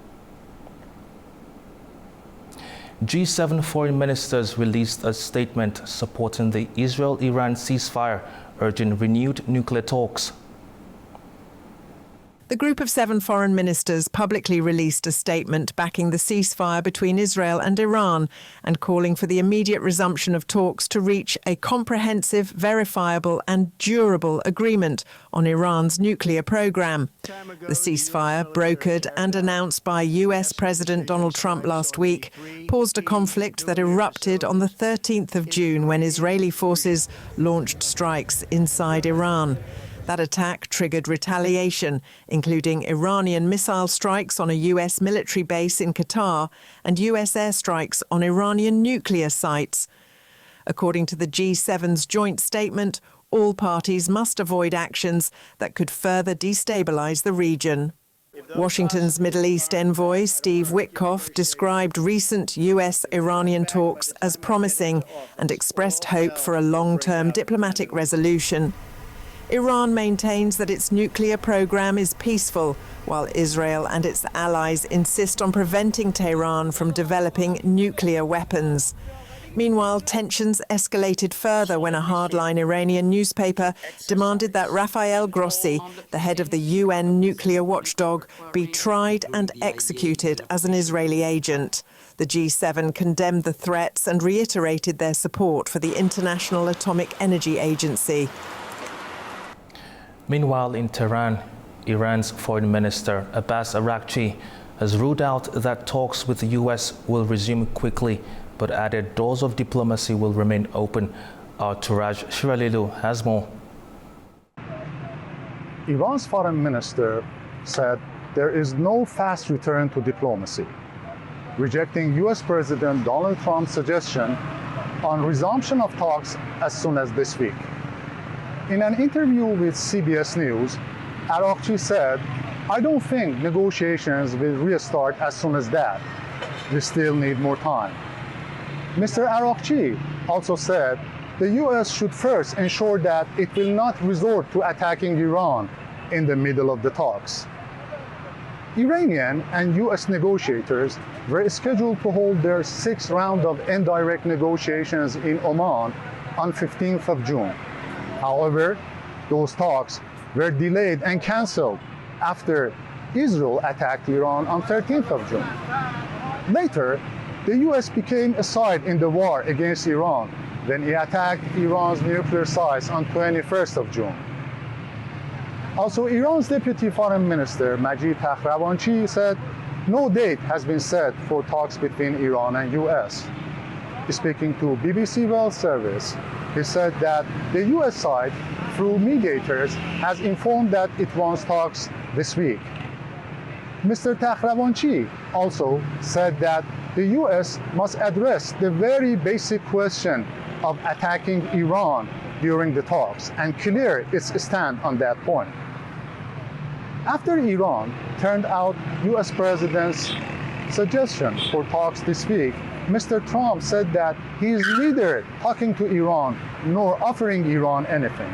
G7 foreign ministers released a statement supporting the Israel-Iran ceasefire, urging renewed nuclear talks. The group of 7 foreign ministers publicly released a statement backing the ceasefire between Israel and Iran and calling for the immediate resumption of talks to reach a comprehensive, verifiable and durable agreement on Iran's nuclear program. The ceasefire, brokered and announced by US President Donald Trump last week, paused a conflict that erupted on the 13th of June when Israeli forces launched strikes inside Iran. That attack triggered retaliation, including Iranian missile strikes on a US military base in Qatar and US airstrikes on Iranian nuclear sites. According to the G7's joint statement, all parties must avoid actions that could further destabilize the region. Washington's Middle East envoy, Steve Witkoff, described recent US-Iranian talks as promising and expressed hope for a long-term diplomatic resolution. Iran maintains that its nuclear program is peaceful, while Israel and its allies insist on preventing Tehran from developing nuclear weapons. Meanwhile, tensions escalated further when a hardline Iranian newspaper demanded that Rafael Grossi, the head of the UN nuclear watchdog, be tried and executed as an Israeli agent. The G7 condemned the threats and reiterated their support for the International Atomic Energy Agency. Meanwhile, in Tehran, Iran's Foreign Minister Abbas Araghchi has ruled out that talks with the U.S. will resume quickly, but added doors of diplomacy will remain open. Our Turaj Shiralilu has more. Iran's foreign minister said there is no fast return to diplomacy, rejecting U.S. President Donald Trump's suggestion on resumption of talks as soon as this week. In an interview with CBS News, Araghchi said, "I don't think negotiations will restart as soon as that. We still need more time." Mr. Araqchi also said the US should first ensure that it will not resort to attacking Iran in the middle of the talks. Iranian and US negotiators were scheduled to hold their sixth round of indirect negotiations in Oman on 15th of June. However, those talks were delayed and cancelled after Israel attacked Iran on 13th of June. Later, the US became a side in the war against Iran when it attacked Iran's nuclear sites on 21st of June. Also, Iran's Deputy Foreign Minister Majid Takhravanchi said no date has been set for talks between Iran and US. Speaking to BBC World Service, he said that the US side, through mediators, has informed that it wants talks this week. Mr. Takhravanchi also said that the US must address the very basic question of attacking Iran during the talks and clear its stand on that point. After Iran turned out US President's suggestion for talks this week, Mr. Trump said that he is neither talking to Iran nor offering Iran anything.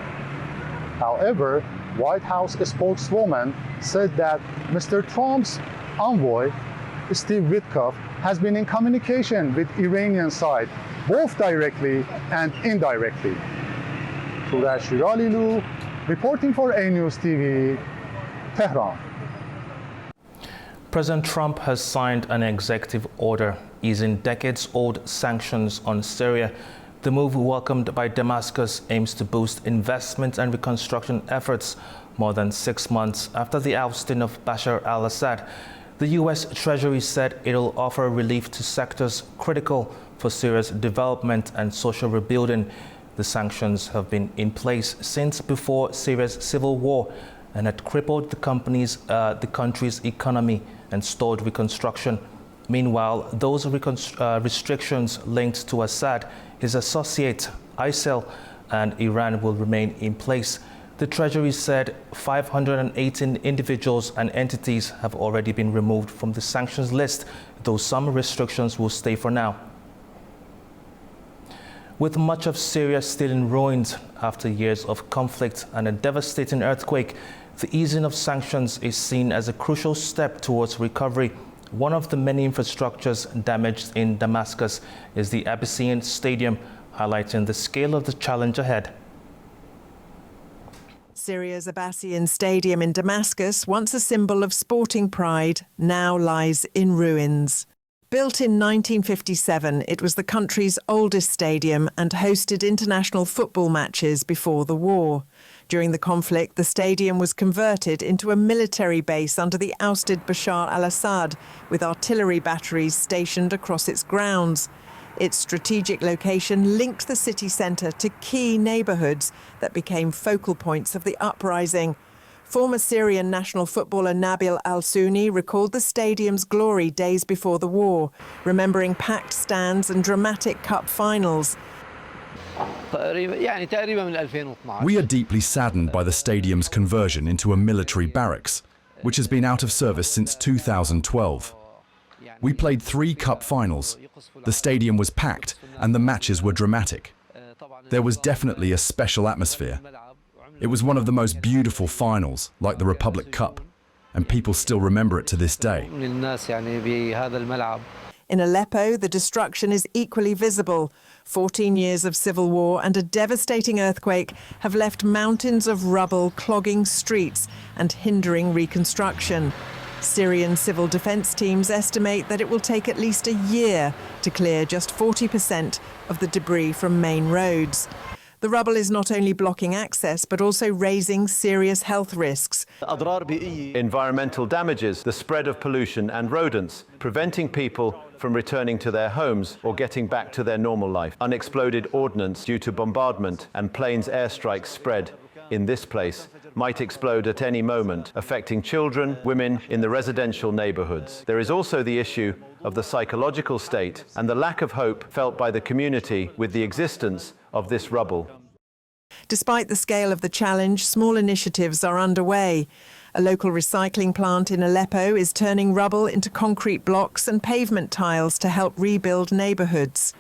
However, White House spokeswoman said that Mr. Trump's envoy, Steve Witkoff, has been in communication with Iranian side, both directly and indirectly. Suraj Shiralilu, reporting for A News TV, Tehran. President Trump has signed an executive order easing decades-old sanctions on Syria. The move, welcomed by Damascus, aims to boost investment and reconstruction efforts more than 6 months after the ousting of Bashar al-Assad. The U.S. Treasury said it will offer relief to sectors critical for Syria's development and social rebuilding. The sanctions have been in place since before Syria's civil war and had crippled the country's economy and stalled reconstruction. Meanwhile, those restrictions linked to Assad, his associate ISIL, and Iran will remain in place. The Treasury said 518 individuals and entities have already been removed from the sanctions list, though some restrictions will stay for now. With much of Syria still in ruins after years of conflict and a devastating earthquake, the easing of sanctions is seen as a crucial step towards recovery. One of the many infrastructures damaged in Damascus is the Abyssinian Stadium, highlighting the scale of the challenge ahead. Syria's Abyssinian Stadium in Damascus, once a symbol of sporting pride, now lies in ruins. Built in 1957, it was the country's oldest stadium and hosted international football matches before the war. During the conflict, the stadium was converted into a military base under the ousted Bashar al-Assad, with artillery batteries stationed across its grounds. Its strategic location linked the city centre to key neighbourhoods that became focal points of the uprising. Former Syrian national footballer Nabil Al-Sunni recalled the stadium's glory days before the war, remembering packed stands and dramatic cup finals. We are deeply saddened by the stadium's conversion into a military barracks, which has been out of service since 2012. We played 3 cup finals. The stadium was packed and the matches were dramatic. There was definitely a special atmosphere. It was one of the most beautiful finals, like the Republic Cup, and people still remember it to this day. In Aleppo, the destruction is equally visible. 14 years of civil war and a devastating earthquake have left mountains of rubble clogging streets and hindering reconstruction. Syrian civil defence teams estimate that it will take at least a year to clear just 40% of the debris from main roads. The rubble is not only blocking access, but also raising serious health risks. Environmental damages, the spread of pollution and rodents, preventing people from returning to their homes or getting back to their normal life. Unexploded ordnance due to bombardment and planes airstrikes spread in this place might explode at any moment, affecting children, women in the residential neighborhoods. There is also the issue of the psychological state and the lack of hope felt by the community with the existence of this rubble. Despite the scale of the challenge, small initiatives are underway. A local recycling plant in Aleppo is turning rubble into concrete blocks and pavement tiles to help rebuild neighbourhoods.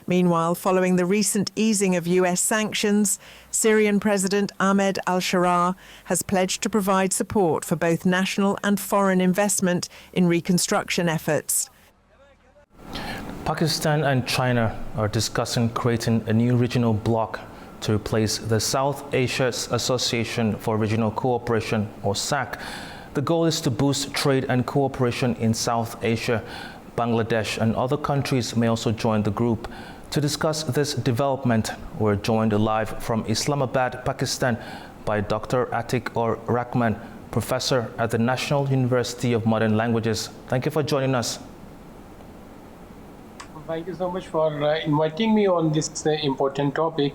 Meanwhile, following the recent easing of US sanctions, Syrian President Ahmed al-Sharaa has pledged to provide support for both national and foreign investment in reconstruction efforts. Pakistan and China are discussing creating a new regional bloc to replace the South Asia Association for Regional Cooperation, or SAC. The goal is to boost trade and cooperation in South Asia. Bangladesh and other countries may also join the group. To discuss this development, we're joined live from Islamabad, Pakistan, by Dr. Atiq-ur-Rahman, professor at the National University of Modern Languages. Thank you for joining us. Thank you so much for inviting me on this important topic.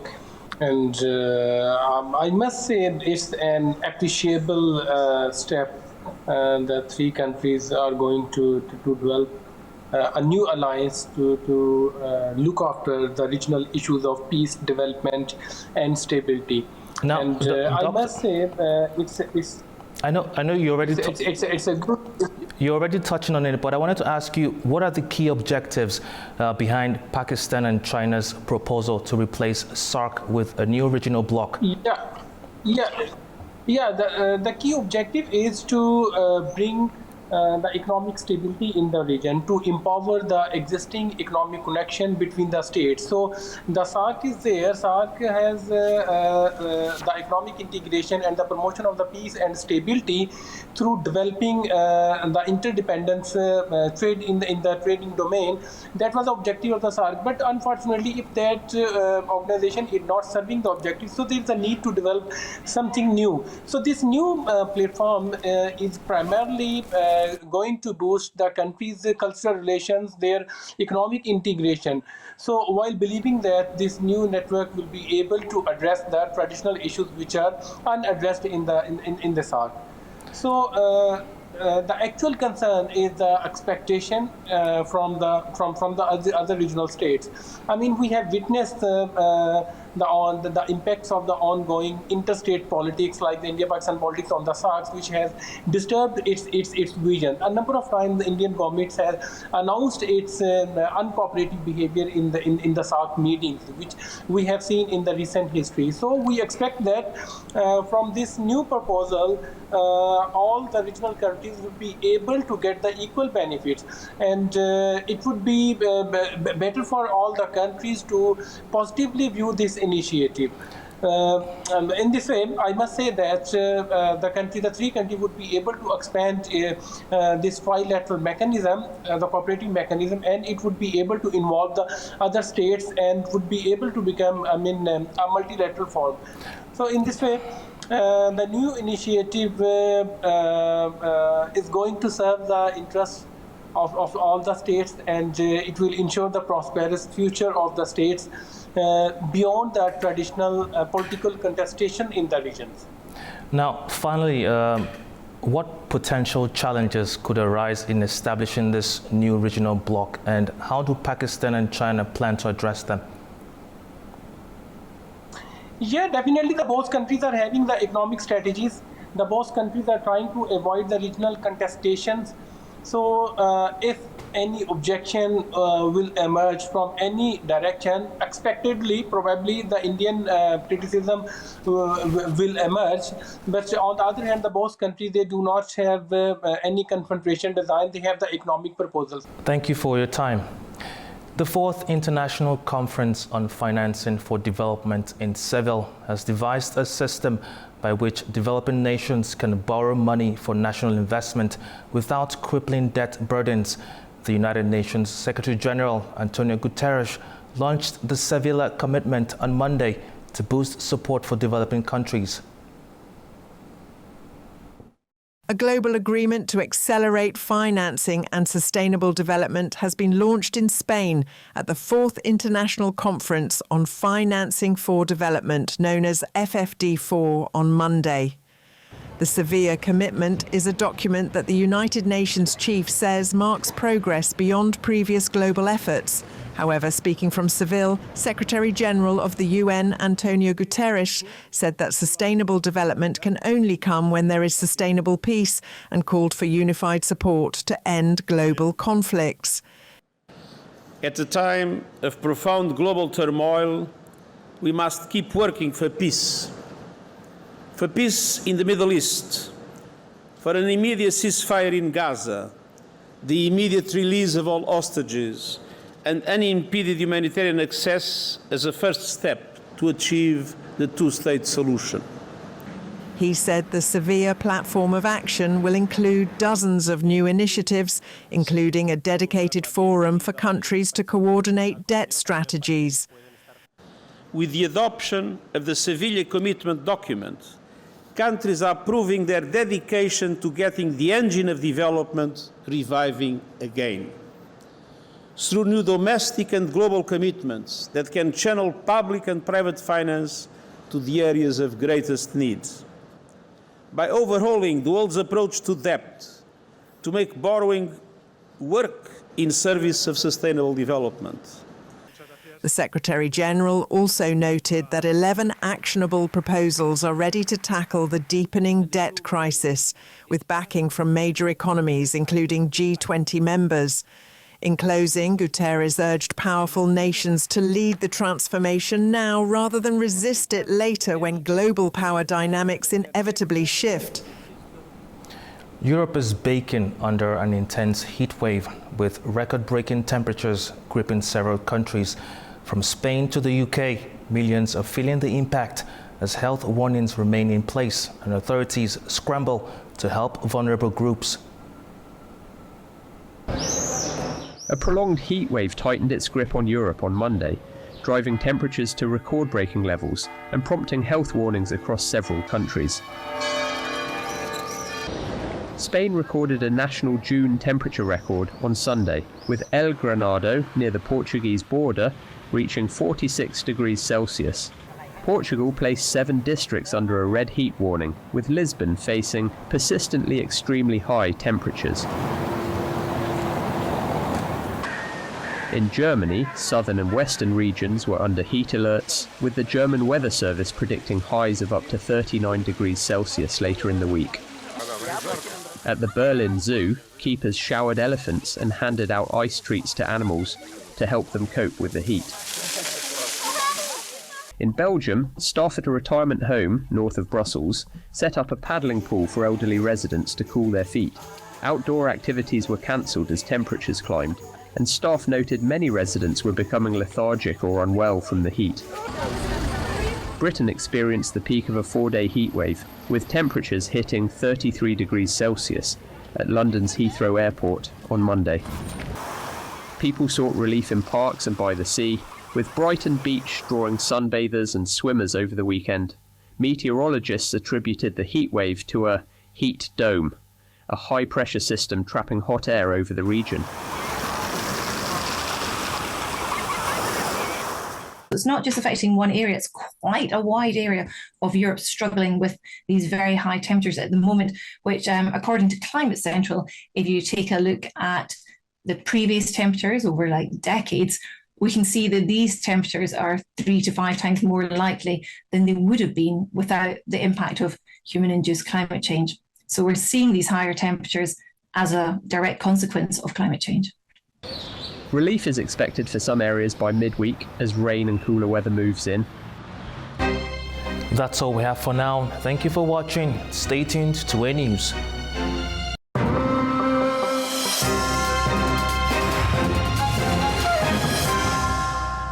And I must say it's an appreciable step. The three countries are going to develop a new alliance to look after the regional issues of peace, development, and stability. Now, and I must say it's. I know you already. It's a good. You're already touching on it, but I wanted to ask you, what are the key objectives behind Pakistan and China's proposal to replace SARC with a new regional bloc? The key objective is to bring the economic stability in the region, to empower the existing economic connection between the states. So the SARC is there. SARC has the economic integration and the promotion of the peace and stability through developing the interdependence trade in the trading domain. That was the objective of the SARC. But unfortunately, if that organization is not serving the objective, so there is a need to develop something new. So this new platform is primarily going to boost the country's cultural relations, their economic integration. So while believing that this new network will be able to address the traditional issues which are unaddressed in the SARC. So the actual concern is the expectation from the other regional states. I mean, we have witnessed the impacts of the ongoing interstate politics, like the India-Pakistan politics on the SARC, which has disturbed its vision. A number of times, the Indian government has announced its uncooperative behavior in the SARC meetings, which we have seen in the recent history. So we expect that from this new proposal, all the regional countries would be able to get the equal benefits, and it would be better for all the countries to positively view this initiative. In this way, I must say that the three countries would be able to expand this trilateral mechanism, the cooperating mechanism, and it would be able to involve the other states and would be able to become, a multilateral form. So in this way, the new initiative is going to serve the interests of all the states, and it will ensure the prosperous future of the states beyond the traditional political contestation in the regions. Now, finally, what potential challenges could arise in establishing this new regional bloc, and how do Pakistan and China plan to address them? Yeah, definitely both countries are having the economic strategies. Both countries are trying to avoid the regional contestations. So if any objection will emerge from any direction, expectedly, probably the Indian criticism will emerge. But on the other hand, both countries, they do not have any confrontation design. They have the economic proposals. Thank you for your time. The 4th International Conference on Financing for Development in Seville has devised a system by which developing nations can borrow money for national investment without crippling debt burdens. The United Nations Secretary General Antonio Guterres launched the Seville Commitment on Monday to boost support for developing countries. A global agreement to accelerate financing and sustainable development has been launched in Spain at the 4th International Conference on Financing for Development, known as FFD4, on Monday. The Seville Commitment is a document that the United Nations chief says marks progress beyond previous global efforts. However, speaking from Seville, Secretary General of the UN, Antonio Guterres, said that sustainable development can only come when there is sustainable peace, and called for unified support to end global conflicts. At a time of profound global turmoil, we must keep working for peace in the Middle East, for an immediate ceasefire in Gaza, the immediate release of all hostages, and unimpeded humanitarian access as a first step to achieve the two-state solution. He said the Severe Platform of Action will include dozens of new initiatives, including a dedicated forum for countries to coordinate debt strategies. With the adoption of the Seville Commitment document, countries are proving their dedication to getting the engine of development reviving again. Through new domestic and global commitments that can channel public and private finance to the areas of greatest needs. By overhauling the world's approach to debt, to make borrowing work in service of sustainable development. The Secretary-General also noted that 11 actionable proposals are ready to tackle the deepening debt crisis, with backing from major economies, including G20 members. In closing, Guterres urged powerful nations to lead the transformation now rather than resist it later when global power dynamics inevitably shift. Europe is baking under an intense heat wave, with record-breaking temperatures gripping several countries. From Spain to the UK, millions are feeling the impact as health warnings remain in place and authorities scramble to help vulnerable groups. A prolonged heat wave tightened its grip on Europe on Monday, driving temperatures to record-breaking levels and prompting health warnings across several countries. Spain recorded a national June temperature record on Sunday, with El Granado, near the Portuguese border, reaching 46 degrees Celsius. Portugal placed 7 districts under a red heat warning, with Lisbon facing persistently extremely high temperatures. In Germany, southern and western regions were under heat alerts, with the German Weather Service predicting highs of up to 39 degrees Celsius later in the week. At the Berlin Zoo, keepers showered elephants and handed out ice treats to animals to help them cope with the heat. In Belgium, staff at a retirement home north of Brussels set up a paddling pool for elderly residents to cool their feet. Outdoor activities were cancelled as temperatures climbed, and staff noted many residents were becoming lethargic or unwell from the heat. Britain experienced the peak of a 4-day heat wave, with temperatures hitting 33 degrees Celsius at London's Heathrow Airport on Monday. People sought relief in parks and by the sea, with Brighton Beach drawing sunbathers and swimmers over the weekend. Meteorologists attributed the heat wave to a heat dome, a high-pressure system trapping hot air over the region. It's not just affecting one area, it's quite a wide area of Europe struggling with these very high temperatures at the moment, which according to Climate Central, if you take a look at the previous temperatures over like decades, we can see that these temperatures are 3 to 5 times more likely than they would have been without the impact of human-induced climate change. So we're seeing these higher temperatures as a direct consequence of climate change. Relief is expected for some areas by midweek as rain and cooler weather moves in. That's all we have for now. Thank you for watching. Stay tuned to A News.